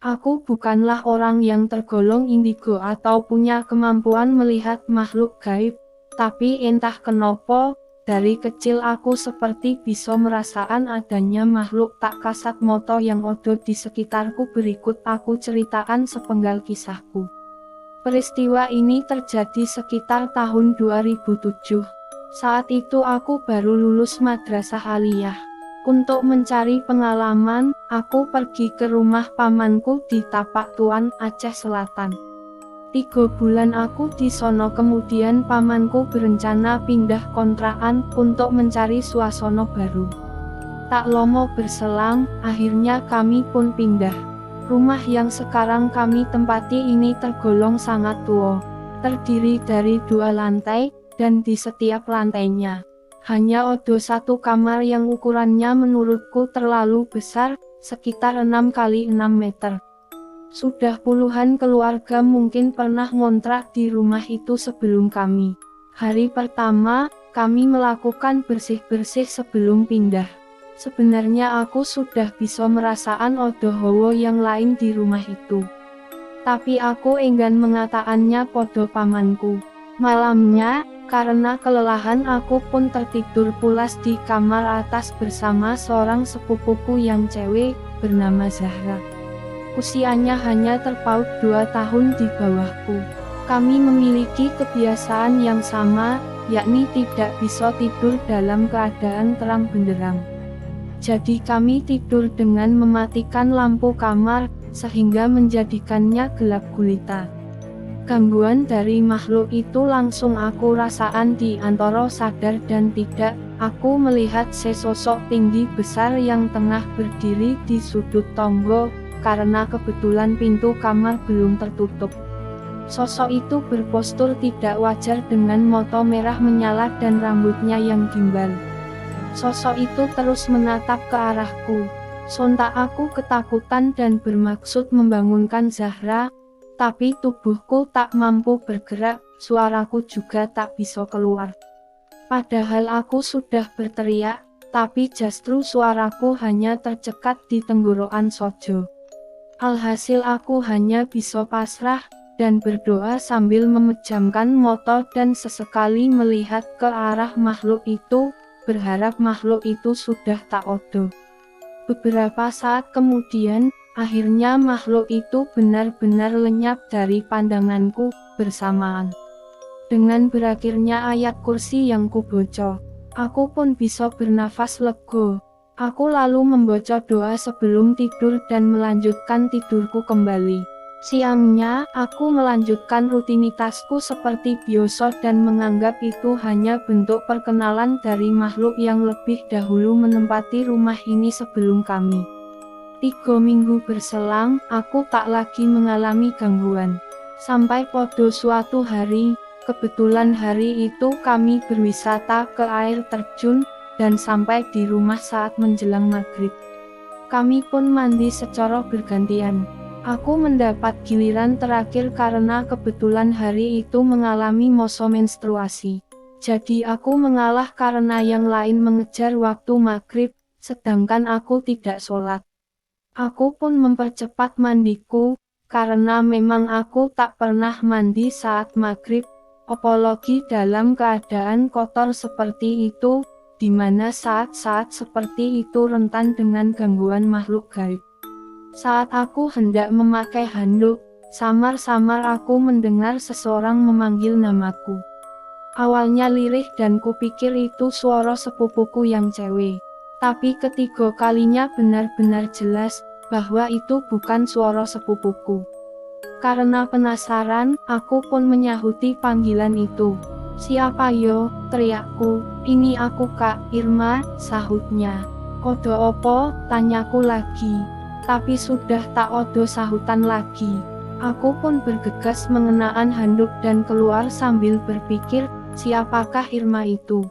Aku bukanlah orang yang tergolong indigo atau punya kemampuan melihat makhluk gaib, tapi entah kenapa, dari kecil aku seperti bisa merasakan adanya makhluk tak kasat mata yang ada di sekitarku. Berikut aku ceritakan sepenggal kisahku. Peristiwa ini terjadi sekitar tahun 2007. Saat itu aku baru lulus madrasah aliyah. Untuk mencari pengalaman, aku pergi ke rumah pamanku di Tapak Tuan, Aceh Selatan. 3 bulan aku di sono, kemudian pamanku berencana pindah kontrakan untuk mencari suasana baru. Tak lama berselang, akhirnya kami pun pindah. Rumah yang sekarang kami tempati ini tergolong sangat tua. Terdiri dari 2 lantai, dan di setiap lantainya hanya ada 1 kamar yang ukurannya menurutku terlalu besar, sekitar 6 kali 6 meter. Sudah puluhan keluarga mungkin pernah ngontrak di rumah itu sebelum kami. Hari pertama, kami melakukan bersih-bersih sebelum pindah. Sebenarnya aku sudah bisa merasakan ada hawa yang lain di rumah itu. Tapi aku enggan mengatakannya pada pamanku. Malamnya, karena kelelahan aku pun tertidur pulas di kamar atas bersama seorang sepupuku yang cewek, bernama Zahra. Usianya hanya terpaut 2 tahun di bawahku. Kami memiliki kebiasaan yang sama, yakni tidak bisa tidur dalam keadaan terang benderang. Jadi kami tidur dengan mematikan lampu kamar, sehingga menjadikannya gelap gulita. Gangguan dari makhluk itu langsung aku rasakan di antara sadar dan tidak. Aku melihat sesosok tinggi besar yang tengah berdiri di sudut tonggo, karena kebetulan pintu kamar belum tertutup. Sosok itu berpostur tidak wajar dengan mata merah menyala dan rambutnya yang gimbal. Sosok itu terus menatap ke arahku. Sontak aku ketakutan dan bermaksud membangunkan Zahra, tapi tubuhku tak mampu bergerak, suaraku juga tak bisa keluar. Padahal aku sudah berteriak, tapi justru suaraku hanya tercekat di tenggorokan saja. Alhasil aku hanya bisa pasrah, dan berdoa sambil memejamkan mata dan sesekali melihat ke arah makhluk itu, berharap makhluk itu sudah tak ada. Beberapa saat kemudian, akhirnya makhluk itu benar-benar lenyap dari pandanganku, bersamaan dengan berakhirnya ayat kursi yang kubaca. Aku pun bisa bernafas lega. Aku lalu membaca doa sebelum tidur dan melanjutkan tidurku kembali. Siangnya, aku melanjutkan rutinitasku seperti biasa dan menganggap itu hanya bentuk perkenalan dari makhluk yang lebih dahulu menempati rumah ini sebelum kami. 3 minggu berselang, aku tak lagi mengalami gangguan. Sampai pada suatu hari, kebetulan hari itu kami berwisata ke air terjun, dan sampai di rumah saat menjelang maghrib. Kami pun mandi secara bergantian. Aku mendapat giliran terakhir karena kebetulan hari itu mengalami masa menstruasi. Jadi aku mengalah karena yang lain mengejar waktu maghrib, sedangkan aku tidak sholat. Aku pun mempercepat mandiku, karena memang aku tak pernah mandi saat maghrib, apalagi dalam keadaan kotor seperti itu, di mana saat-saat seperti itu rentan dengan gangguan makhluk gaib. Saat aku hendak memakai handuk, samar-samar aku mendengar seseorang memanggil namaku. Awalnya lirih dan kupikir itu suara sepupuku yang cewek. Tapi ketiga kalinya benar-benar jelas, bahwa itu bukan suara sepupuku. Karena penasaran, aku pun menyahuti panggilan itu. "Siapa yo?" teriakku. "Ini aku Kak Irma," sahutnya. "Kodo opo?" tanyaku lagi. Tapi sudah tak ada sahutan lagi. Aku pun bergegas mengenakan handuk dan keluar sambil berpikir, siapakah Irma itu?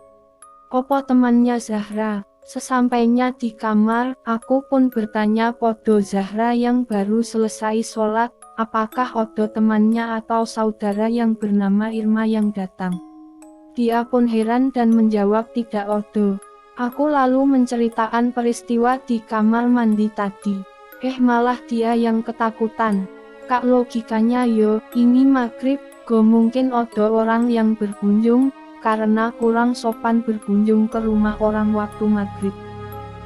Opo temannya Zahra? Sesampainya di kamar, aku pun bertanya pada Zahra yang baru selesai sholat, apakah ada temannya atau saudara yang bernama Irma yang datang. Dia pun heran dan menjawab tidak ada. Aku lalu menceritakan peristiwa di kamar mandi tadi. Malah dia yang ketakutan. Kak, logikanya yo, ini maghrib, go mungkin ada orang yang berkunjung, karena kurang sopan berkunjung ke rumah orang waktu maghrib.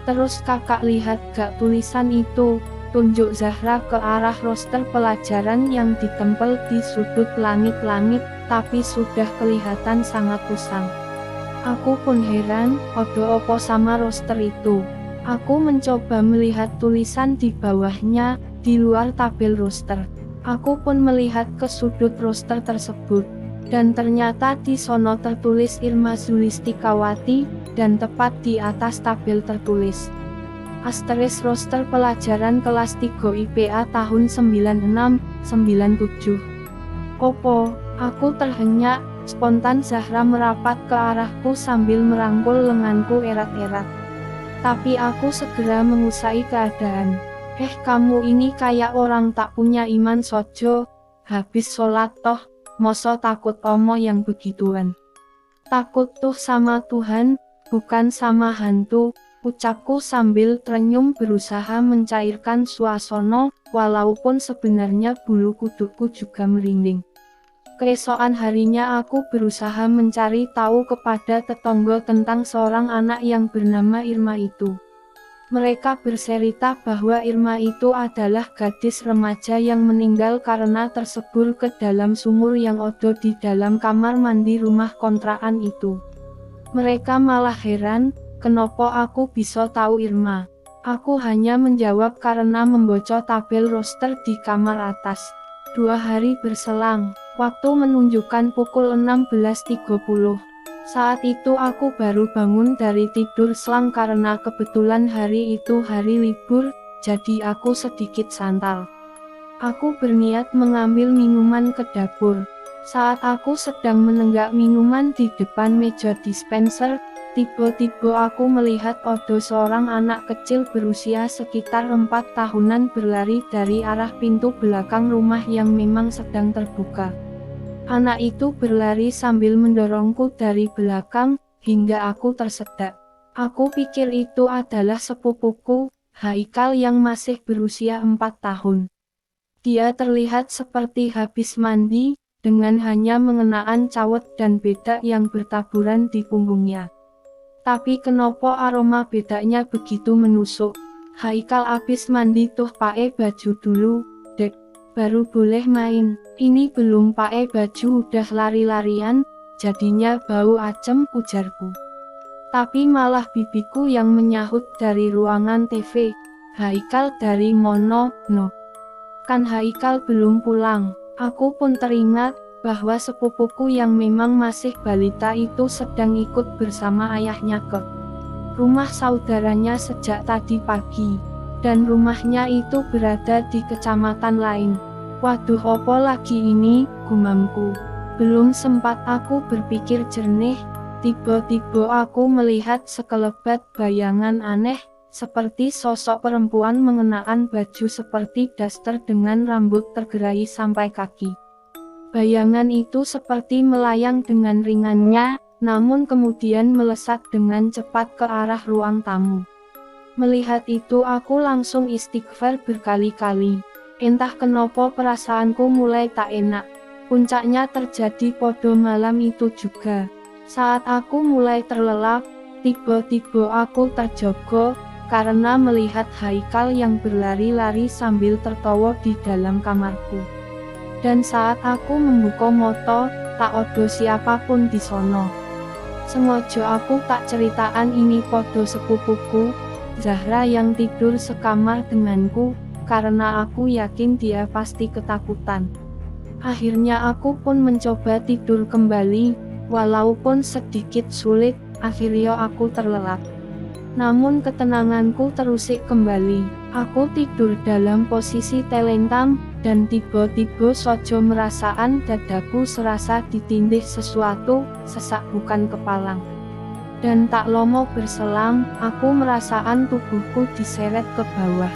Terus kakak lihat gak tulisan itu, tunjuk Zahra ke arah roster pelajaran yang ditempel di sudut langit-langit, tapi sudah kelihatan sangat usang. Aku pun heran, ada apa sama roster itu. Aku mencoba melihat tulisan di bawahnya, di luar tabel roster. Aku pun melihat ke sudut roster tersebut. Dan ternyata di sono tertulis Irma Zulistikawati, dan tepat di atas tabel tertulis asterisk roster pelajaran kelas 3 IPA tahun 96-97. Opo, aku terhenyak, spontan Zahra merapat ke arahku sambil merangkul lenganku erat-erat. Tapi aku segera mengusai keadaan. Kamu ini kayak orang tak punya iman sojo, habis sholat toh, moso takut omo yang begituan. Takut tuh sama Tuhan, bukan sama hantu, ucapku sambil tersenyum berusaha mencairkan suasana, walaupun sebenarnya bulu kudukku juga merinding. Keesokan harinya aku berusaha mencari tahu kepada tetangga tentang seorang anak yang bernama Irma itu. Mereka bercerita bahwa Irma itu adalah gadis remaja yang meninggal karena tersebur ke dalam sumur yang ada di dalam kamar mandi rumah kontrakan itu. Mereka malah heran, kenapa aku bisa tahu Irma. Aku hanya menjawab karena membaca tabel roster di kamar atas. 2 hari berselang, waktu menunjukkan pukul 16.30. Saat itu aku baru bangun dari tidur selang karena kebetulan hari itu hari libur, jadi aku sedikit santal. Aku berniat mengambil minuman ke dapur. Saat aku sedang menenggak minuman di depan meja dispenser, tiba-tiba aku melihat ada seorang anak kecil berusia sekitar 4 tahunan berlari dari arah pintu belakang rumah yang memang sedang terbuka. Anak itu berlari sambil mendorongku dari belakang, hingga aku tersedak. Aku pikir itu adalah sepupuku, Haikal yang masih berusia 4 tahun. Dia terlihat seperti habis mandi, dengan hanya mengenakan cawet dan bedak yang bertaburan di punggungnya. Tapi kenapa aroma bedaknya begitu menusuk? Haikal habis mandi tuh pakai baju dulu, dek, baru boleh main. Ini belum pakai baju udah lari-larian, jadinya bau acem, ujarku. Tapi malah bibiku yang menyahut dari ruangan TV, Haikal dari mono, no. Kan Haikal belum pulang. Aku pun teringat bahwa sepupuku yang memang masih balita itu sedang ikut bersama ayahnya ke rumah saudaranya sejak tadi pagi. Dan rumahnya itu berada di kecamatan lain. Waduh, opo lagi ini, gumamku. Belum sempat aku berpikir jernih, tiba-tiba aku melihat sekelebat bayangan aneh, seperti sosok perempuan mengenakan baju seperti daster dengan rambut tergerai sampai kaki. Bayangan itu seperti melayang dengan ringannya, namun kemudian melesat dengan cepat ke arah ruang tamu. Melihat itu aku langsung istighfar berkali-kali. Entah kenapa perasaanku mulai tak enak. Puncaknya terjadi pada malam itu juga. Saat aku mulai terlelap, tiba-tiba aku terjogo, karena melihat Haikal yang berlari-lari sambil tertawa di dalam kamarku. Dan saat aku membuka mata, tak ada siapapun di sono. Sengaja aku tak ceritaan ini pada sepupuku, Zahra yang tidur sekamar denganku, karena aku yakin dia pasti ketakutan. Akhirnya aku pun mencoba tidur kembali, walaupun sedikit sulit, akhirnya aku terlelap. Namun ketenanganku terusik kembali. Aku tidur dalam posisi telentang, dan tiba-tiba saja merasaan dadaku serasa ditindih sesuatu, sesak bukan kepalang. Dan tak lama berselang, aku merasaan tubuhku diseret ke bawah.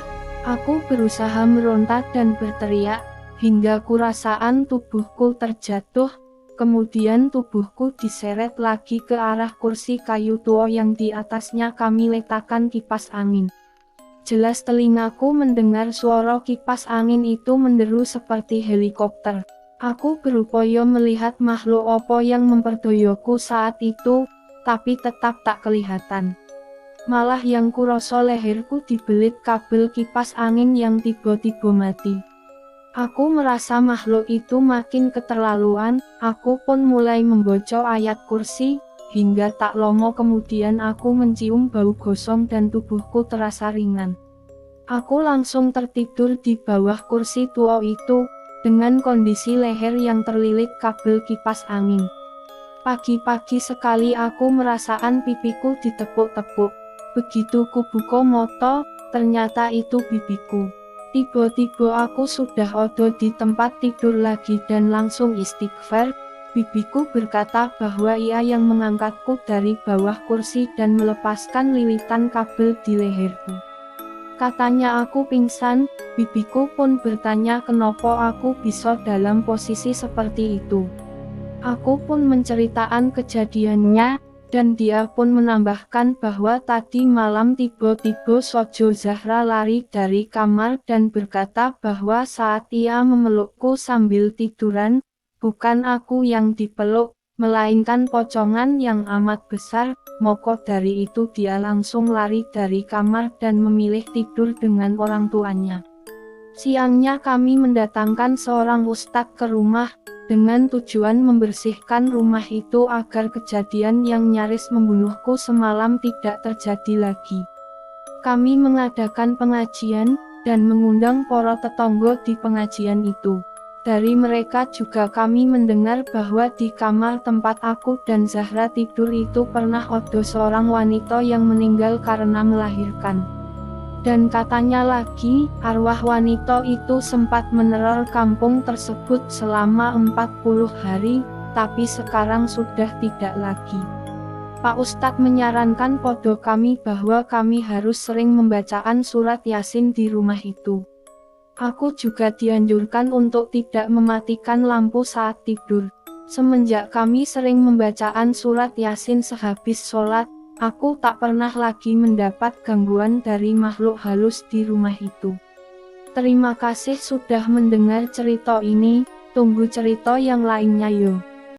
Aku berusaha meronta dan berteriak, hingga kurasaan tubuhku terjatuh. Kemudian tubuhku diseret lagi ke arah kursi kayu tua yang di atasnya kami letakkan kipas angin. Jelas telingaku mendengar suara kipas angin itu menderu seperti helikopter. Aku berupaya melihat makhluk apa yang memperdoyoku saat itu, tapi tetap tak kelihatan. Malah yang kurasa leherku dibelit kabel kipas angin yang tiba-tiba mati. Aku merasa makhluk itu makin keterlaluan, aku pun mulai membaca ayat kursi, hingga tak lama kemudian aku mencium bau gosong dan tubuhku terasa ringan. Aku langsung tertidur di bawah kursi tua itu, dengan kondisi leher yang terlilit kabel kipas angin. Pagi-pagi sekali aku merasakan pipiku ditepuk-tepuk. Begitu kubuka mata, ternyata itu bibiku. Tiba-tiba aku sudah ada di tempat tidur lagi dan langsung istighfar. Bibiku berkata bahwa ia yang mengangkatku dari bawah kursi dan melepaskan lilitan kabel di leherku. Katanya aku pingsan, bibiku pun bertanya kenapa aku bisa dalam posisi seperti itu. Aku pun menceritakan kejadiannya, dan dia pun menambahkan bahwa tadi malam tiba-tiba Sojo Zahra lari dari kamar dan berkata bahwa saat ia memelukku sambil tiduran, bukan aku yang dipeluk, melainkan pocongan yang amat besar. Maka dari itu dia langsung lari dari kamar dan memilih tidur dengan orang tuanya. Siangnya kami mendatangkan seorang ustadz ke rumah, dengan tujuan membersihkan rumah itu agar kejadian yang nyaris membunuhku semalam tidak terjadi lagi. Kami mengadakan pengajian, dan mengundang para tetangga di pengajian itu. Dari mereka juga kami mendengar bahwa di kamar tempat aku dan Zahra tidur itu pernah ada seorang wanita yang meninggal karena melahirkan. Dan katanya lagi, arwah wanita itu sempat meneror kampung tersebut selama 40 hari, tapi sekarang sudah tidak lagi. Pak Ustadz menyarankan pada kami bahwa kami harus sering membacakan surat Yasin di rumah itu. Aku juga dianjurkan untuk tidak mematikan lampu saat tidur. Semenjak kami sering membacakan surat Yasin sehabis sholat, aku tak pernah lagi mendapat gangguan dari makhluk halus di rumah itu. Terima kasih sudah mendengar cerita ini, tunggu cerita yang lainnya yo.